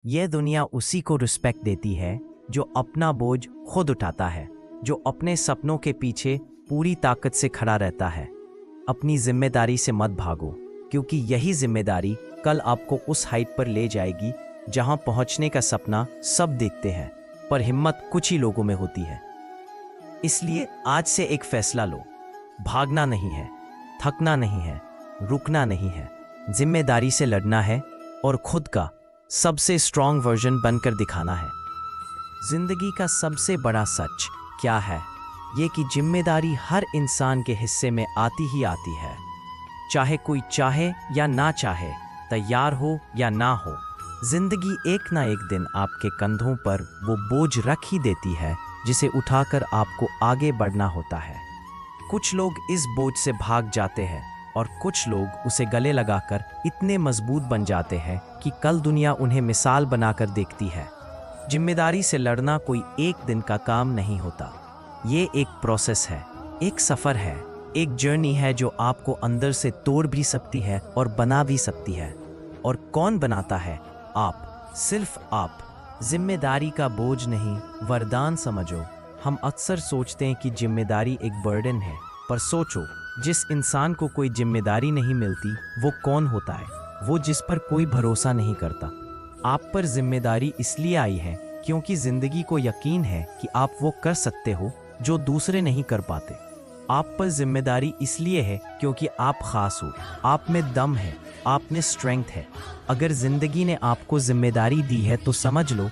यह दुनिया उसी को रिस्पेक्ट देती है जो अपना बोझ खुद उठाता है, जो अपने सपनों के पीछे पूरी ताकत से खड़ा रहता है। अपनी जिम्मेदारी से मत भागो, क्योंकि यही जिम्मेदारी कल आपको उस हाइट पर ले जाएगी जहां पहुंचने का सपना सब देखते हैं, पर हिम्मत कुछ ही लोगों में होती है। इसलिए आज से एक फैसला लो, भागना नहीं है, थकना नहीं है, रुकना नहीं है, जिम्मेदारी से लड़ना है और खुद का सबसे स्ट्रॉन्ग वर्जन बनकर दिखाना है। जिंदगी का सबसे बड़ा सच क्या है? ये कि जिम्मेदारी हर इंसान के हिस्से में आती ही आती है, चाहे कोई चाहे या ना चाहे, तैयार हो या ना हो। जिंदगी एक ना एक दिन आपके कंधों पर वो बोझ रख ही देती है जिसे उठाकर आपको आगे बढ़ना होता है। कुछ लोग इस बोझ से भाग जाते हैं और कुछ लोग उसे गले लगाकर इतने मजबूत बन जाते हैं कि कल दुनिया उन्हें मिसाल बनाकर देखती है। जिम्मेदारी से लड़ना कोई एक दिन का काम नहीं होता। ये एक प्रोसेस है, एक सफर है, एक जर्नी है जो आपको अंदर से तोड़ भी सकती है और बना भी सकती है। और कौन बनाता है? आप, सिर्फ आप। जिम्मेदारी का बोझ नहीं, वरदान समझो। हम अक्सर सोचते हैं कि जिम्मेदारी एक बर्डन है, पर सोचो, जिस इंसान को कोई जिम्मेदारी नहीं मिलती वो कौन होता है? वो जिस पर कोई भरोसा नहीं करता। आप पर जिम्मेदारी इसलिए आई है क्योंकि जिंदगी को यकीन है कि आप वो कर सकते हो जो दूसरे नहीं कर पाते। आप पर जिम्मेदारी इसलिए है क्योंकि आप खास हो, आप में दम है, आप में स्ट्रेंथ है। अगर जिंदगी ने आपको जिम्मेदारी दी है तो समझ लो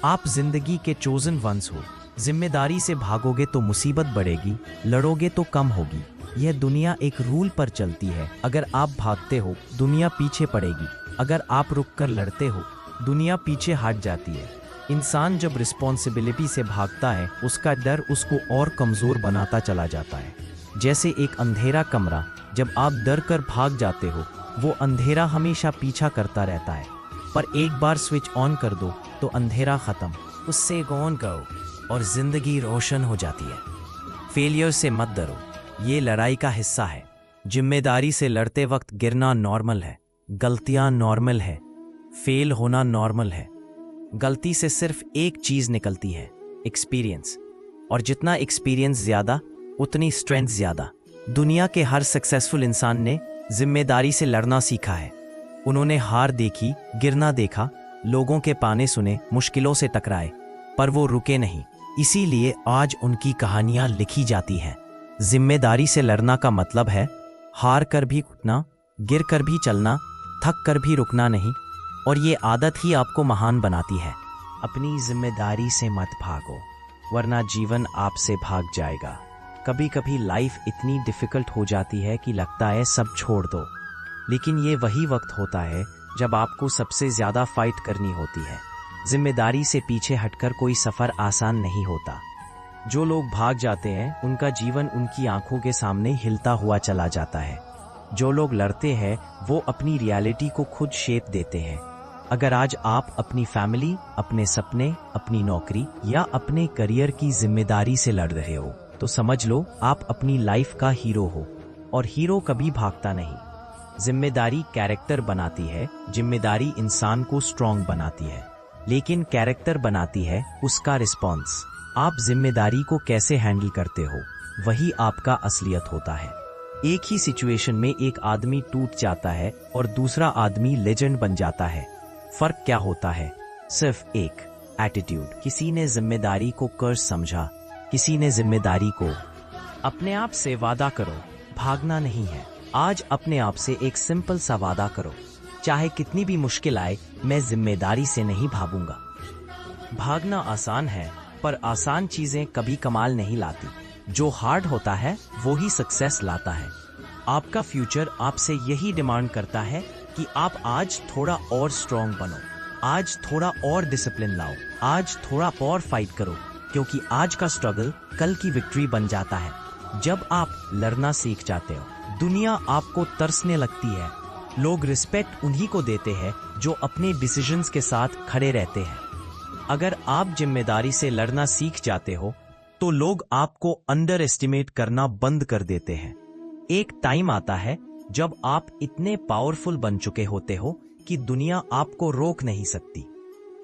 आप जिंदगी के चोजन वंस हो। जिम्मेदारी से भागोगे तो मुसीबत बढ़ेगी, लड़ोगे तो कम होगी। यह दुनिया एक रूल पर चलती है, अगर आप भागते हो दुनिया पीछे पड़ेगी, अगर आप रुक कर लड़ते हो दुनिया पीछे हट जाती है। इंसान जब रिस्पॉन्सिबिलिटी से भागता है उसका डर उसको और कमज़ोर बनाता चला जाता है। जैसे एक अंधेरा कमरा, जब आप डर कर भाग जाते हो वो अंधेरा हमेशा पीछा करता रहता है, पर एक बार स्विच ऑन कर दो तो अंधेरा ख़त्म, उससे गॉन करो और ज़िंदगी रोशन हो जाती है। फेलियर से मत डरो, ये लड़ाई का हिस्सा है। जिम्मेदारी से लड़ते वक्त गिरना नॉर्मल है, गलतियाँ नॉर्मल है, फेल होना नॉर्मल है। गलती से सिर्फ एक चीज निकलती है, एक्सपीरियंस, और जितना एक्सपीरियंस ज्यादा उतनी स्ट्रेंथ ज्यादा। दुनिया के हर सक्सेसफुल इंसान ने जिम्मेदारी से लड़ना सीखा है। उन्होंने हार देखी, गिरना देखा, लोगों के ताने सुने, मुश्किलों से टकराए, पर वो रुके नहीं। इसीलिए आज उनकी कहानियां लिखी जाती हैं। जिम्मेदारी से लड़ना का मतलब है हार कर भी उठना, गिर कर भी चलना, थक कर भी रुकना नहीं, और ये आदत ही आपको महान बनाती है। अपनी जिम्मेदारी से मत भागो, वरना जीवन आपसे भाग जाएगा। कभी कभी लाइफ इतनी डिफिकल्ट हो जाती है कि लगता है सब छोड़ दो, लेकिन ये वही वक्त होता है जब आपको सबसे ज्यादा फाइट करनी होती है। जिम्मेदारी से पीछे हटकर कोई सफर आसान नहीं होता। जो लोग भाग जाते हैं उनका जीवन उनकी आंखों के सामने हिलता हुआ चला जाता है। जो लोग लड़ते हैं वो अपनी रियलिटी को खुद शेप देते हैं। अगर आज आप अपनी फैमिली, अपने सपने, अपनी नौकरी या अपने करियर की जिम्मेदारी से लड़ रहे हो तो समझ लो आप अपनी लाइफ का हीरो हो। और हीरो कभी भागता नहीं। जिम्मेदारी कैरेक्टर बनाती है, जिम्मेदारी इंसान को स्ट्रॉन्ग बनाती है, लेकिन कैरेक्टर बनाती है उसका रिस्पॉन्स। आप जिम्मेदारी को कैसे हैंडल करते हो वही आपका असलियत होता है। एक ही सिचुएशन में एक आदमी टूट जाता है और दूसरा आदमी लेजेंड बन जाता है। फर्क क्या होता है? सिर्फ एक, एटीट्यूड। किसी ने जिम्मेदारी को कर्ज समझा, किसी ने जिम्मेदारी को। अपने आप से वादा करो, भागना नहीं है। आज अपने आप से एक सिंपल सा वादा करो, चाहे कितनी भी मुश्किल आए, मैं जिम्मेदारी से नहीं भागूंगा। भागना आसान है, पर आसान चीजें कभी कमाल नहीं लाती। जो हार्ड होता है वो ही सक्सेस लाता है। आपका फ्यूचर आपसे यही डिमांड करता है कि आप आज थोड़ा और स्ट्रॉन्ग बनो, आज थोड़ा और डिसिप्लिन लाओ, आज थोड़ा और फाइट करो, क्योंकि आज का स्ट्रगल कल की विक्ट्री बन जाता है। जब आप लड़ना सीख जाते हो, दुनिया आपको तरसने लगती है। लोग रिस्पेक्ट उन्हीं को देते हैं जो अपने डिसीजंस के साथ खड़े रहते हैं। अगर आप जिम्मेदारी से लड़ना सीख जाते हो तो लोग आपको अंडर एस्टिमेट करना बंद कर देते हैं। एक टाइम आता है जब आप इतने पावरफुल बन चुके होते हो कि दुनिया आपको रोक नहीं सकती।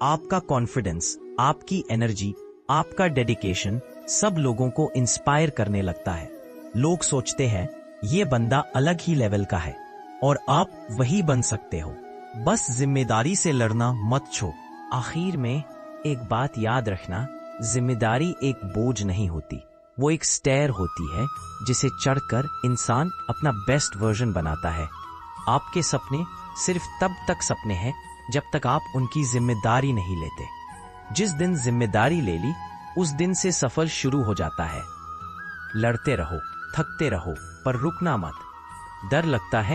आपका कॉन्फिडेंस, आपकी एनर्जी, आपका डेडिकेशन सब लोगों को इंस्पायर करने लगता है। लोग सोचते हैं ये बंदा अलग ही लेवल का है और आप वही बन सकते हो। बस जिम्मेदारी से लड़ना मत छोड़ो। आखिर में एक बात याद रखना, जिम्मेदारी एक बोझ नहीं होती, वो एक स्टेयर होती है जिसे चढ़कर इंसान अपना बेस्ट वर्जन बनाता है। आपके सपने सिर्फ तब तक सपने हैं जब तक आप उनकी जिम्मेदारी नहीं लेते। जिस दिन जिम्मेदारी ले ली उस दिन से सफर शुरू हो जाता है। लड़ते रहो, थकते रहो, पर रुकना मत। डर लगता है